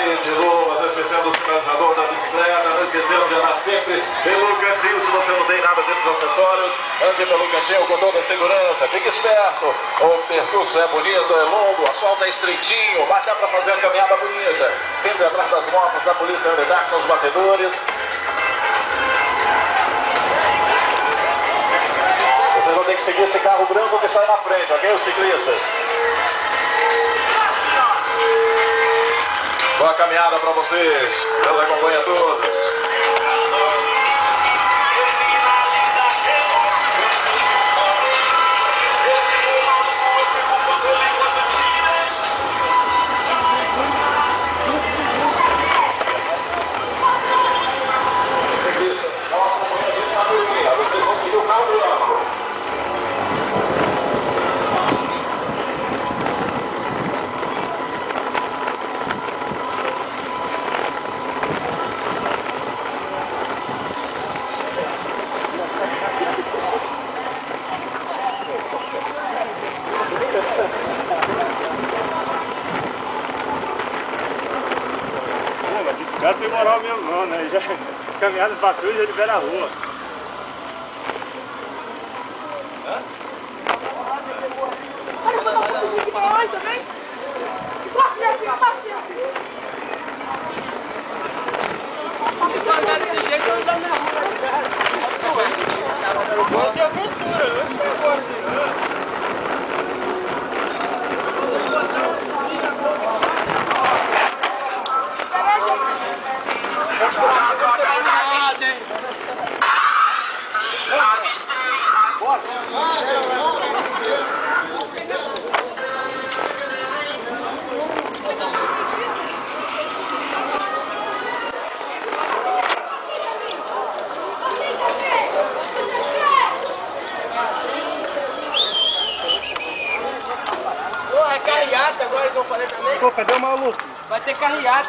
capacete, luvas, não esquecendo o sinalizador da bicicleta, não esquecendo de andar sempre pelo cantinho. Se você não tem nada desses acessórios, ande pelo cantinho com toda a segurança. Fique esperto, o percurso é bonito, é longo, o asfalto é estreitinho, mas dá para fazer a caminhada bonita. Sempre atrás das motos da polícia militar, que são os batedores. Vocês vão ter que seguir esse carro branco que sai na frente, ok, os ciclistas? Boa caminhada para vocês. Deus acompanha a todos. Ciclistas, vocês vão seguir o carro branco. Bicicleta tem moral mesmo não, né? Já caminhada passou e já libera a rua. Se andar desse jeito, eu ando na rua. Pode ser aventura, não é esse negócio aí, não. É carreata agora, eles vão fazer também? Pô, cadê o maluco? Vai ter carreata.